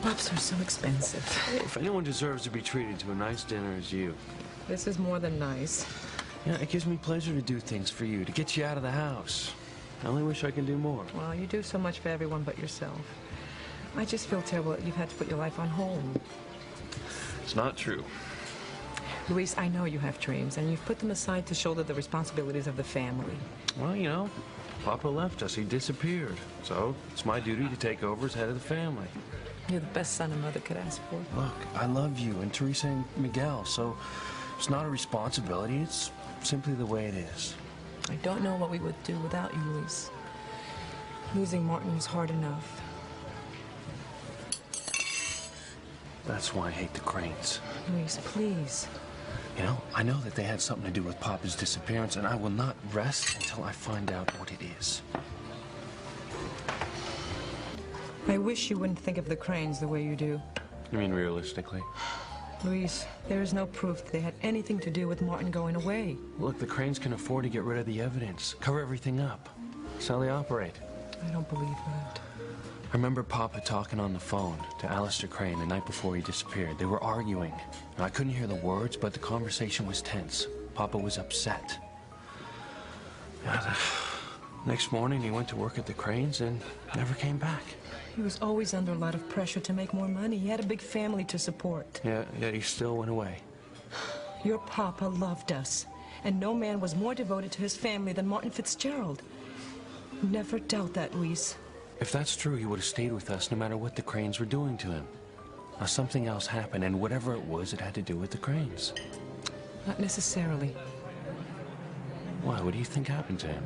Pups are so expensive. If anyone deserves to be treated to a nice dinner, it's you. This is more than nice. Yeah, it gives me pleasure to do things for you, to get you out of the house. I only wish I could do more. Well, you do so much for everyone but yourself. I just feel terrible that you've had to put your life on hold. It's not true. Luis, I know you have dreams, and you've put them aside to shoulder the responsibilities of the family. Well, you know, Papa left us. He disappeared. So it's my duty to take over as head of the family. You're the best son a mother could ask for. Look, I love you and Teresa and Miguel, so it's not a responsibility. It's simply the way it is. I don't know what we would do without you, Luis. Losing Martin was hard enough. That's why I hate the Cranes. Luis, please. You know, I know that they had something to do with Papa's disappearance, and I will not rest until I find out what it is. I wish you wouldn't think of the Cranes the way you do. You mean realistically? Luis, there is no proof that they had anything to do with Martin going away. Look, the Cranes can afford to get rid of the evidence, cover everything up. That's how they operate. I don't believe that. I remember Papa talking on the phone to Alistair Crane the night before he disappeared. They were arguing. And I couldn't hear the words, but the conversation was tense. Papa was upset. Yeah, next morning, he went to work at the Cranes and never came back. He was always under a lot of pressure to make more money. He had a big family to support. Yeah, yet he still went away. Your Papa loved us, and no man was more devoted to his family than Martin Fitzgerald. Never doubt that, Luis. If that's true, he would have stayed with us no matter what the Cranes were doing to him. Now, something else happened, and whatever it was, it had to do with the Cranes. Not necessarily. Why? What do you think happened to him?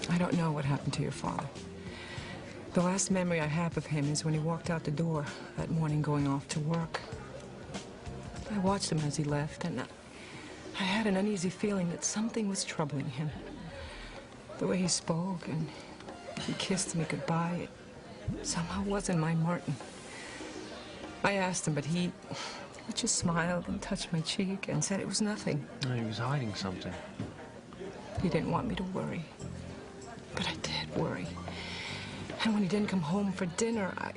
I don't know what happened to your father. The last memory I have of him is when he walked out the door that morning going off to work. I watched him as he left, and I had an uneasy feeling that something was troubling him. The way he spoke and he kissed me goodbye, it somehow wasn't my Martin. I asked him, but he just smiled and touched my cheek and said it was nothing. No, he was hiding something. He didn't want me to worry. But I did worry. And when he didn't come home for dinner, I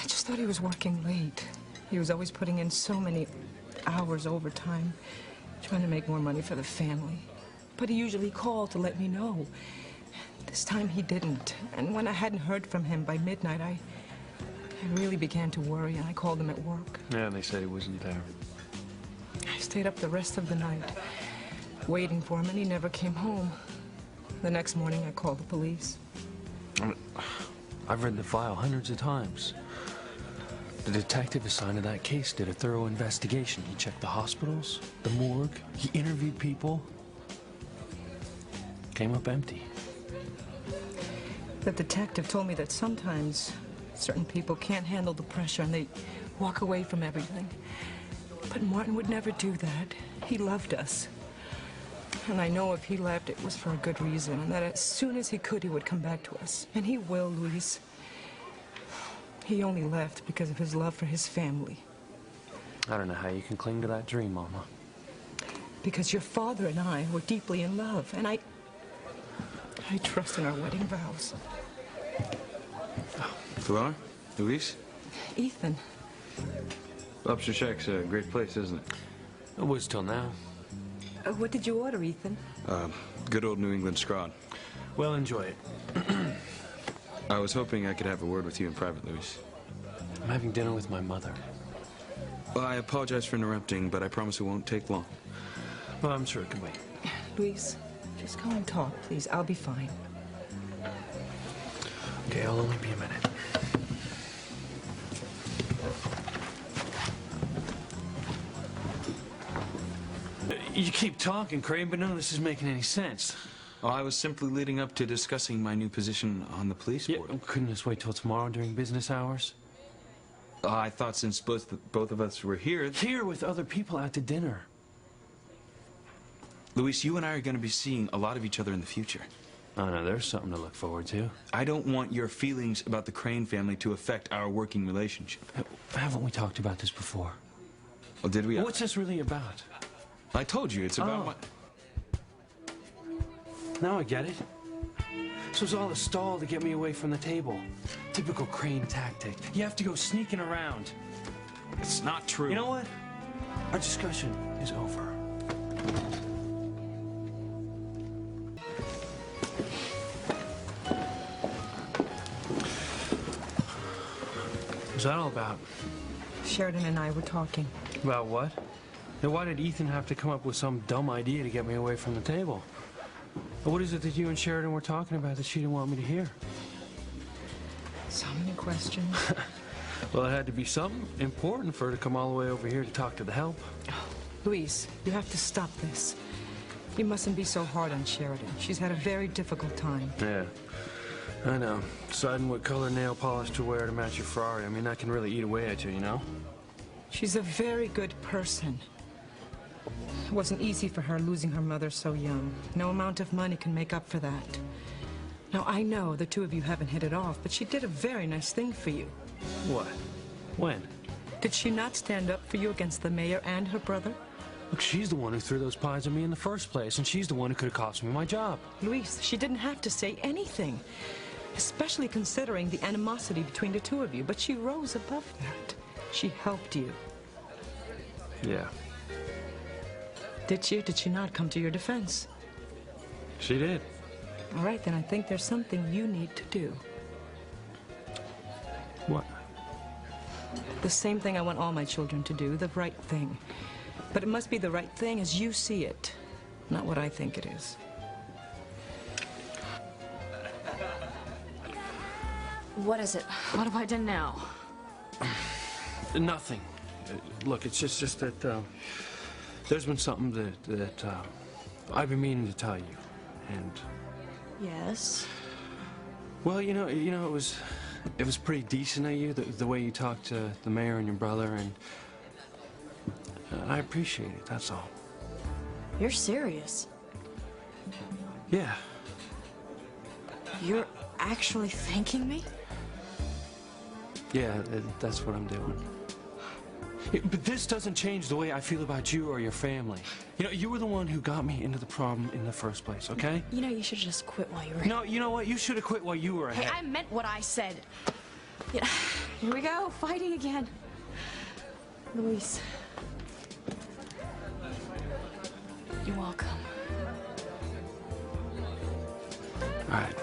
just thought he was working late. He was always putting in so many hours overtime, trying to make more money for the family. But he usually called to let me know. This time he didn't. And when I hadn't heard from him by midnight, I really began to worry, and I called him at work. Yeah, they said he wasn't there. I stayed up the rest of the night, waiting for him, and he never came home. The next morning, I called the police. I've read the file hundreds of times. The detective assigned to that case did a thorough investigation. He checked the hospitals, the morgue, he interviewed people. Came up empty. The detective told me that sometimes certain people can't handle the pressure and they walk away from everything. But Martin would never do that. He loved us. And I know if he left, it was for a good reason, and that as soon as he could, he would come back to us. And he will, Luis. He only left because of his love for his family. I don't know how you can cling to that dream, Mama. Because your father and I were deeply in love, and I trust in our wedding vows. Flora? Luis? Ethan. Lobster Shack's a great place, isn't it? It was till now. What did you order, Ethan? Good old New England scrod. Well, enjoy it. I was hoping I could have a word with you in private, Luis. I'm having dinner with my mother. Well, I apologize for interrupting, but I promise it won't take long. Well, I'm sure it can wait. Luis, just go and talk, please. I'll be fine. Okay, I'll only be a minute. You keep talking, Crane, but none of this is making any sense. Oh, I was simply leading up to discussing my new position on the police board. Yeah, couldn't this wait till tomorrow during business hours? I thought since both of us were here... Here with other people out to dinner. Luis, you and I are going to be seeing a lot of each other in the future. Oh, no, there's something to look forward to. I don't want your feelings about the Crane family to affect our working relationship. Haven't we talked about this before? Well, did we? What's this really about? I told you, it's about my... Now I get it. This was all a stall to get me away from the table. Typical Crane tactic. You have to go sneaking around. It's not true. You know what? Our discussion is over. What's that all about? Sheridan and I were talking. About what? Then why did Ethan have to come up with some dumb idea to get me away from the table? What is it that you and Sheridan were talking about that she didn't want me to hear? So many questions. Well, it had to be something important for her to come all the way over here to talk to the help. Louise, you have to stop this. You mustn't be so hard on Sheridan. She's had a very difficult time. Yeah, I know. Deciding what color nail polish to wear to match your Ferrari, I mean, that can really eat away at you, you know? She's a very good person. It wasn't easy for her losing her mother so young. No amount of money can make up for that. Now, I know the two of you haven't hit it off, but she did a very nice thing for you. What? When? Did she not stand up for you against the mayor and her brother? Look, she's the one who threw those pies at me in the first place, and she's the one who could have cost me my job. Luis, she didn't have to say anything, especially considering the animosity between the two of you, but she rose above that. She helped you. Yeah. Did she or did she not come to your defense? She did. All right, then I think there's something you need to do. What? The same thing I want all my children to do, the right thing. But it must be the right thing as you see it, not what I think it is. What is it? What have I done now? Nothing. Look, it's just that there's been something that I've been meaning to tell you, and Yes? well, you know, it was pretty decent of you the way you talked to the mayor and your brother, and I appreciate it. That's all. You're serious? Yeah. You're actually thanking me? Yeah, that's what I'm doing. Yeah, but this doesn't change the way I feel about you or your family. You know, you were the one who got me into the problem in the first place, okay? You know, you should just quit while you were No, you know what? You should have quit while you were ahead. Hey, I meant what I said. Yeah, here we go, fighting again. Luis. You're welcome. All right.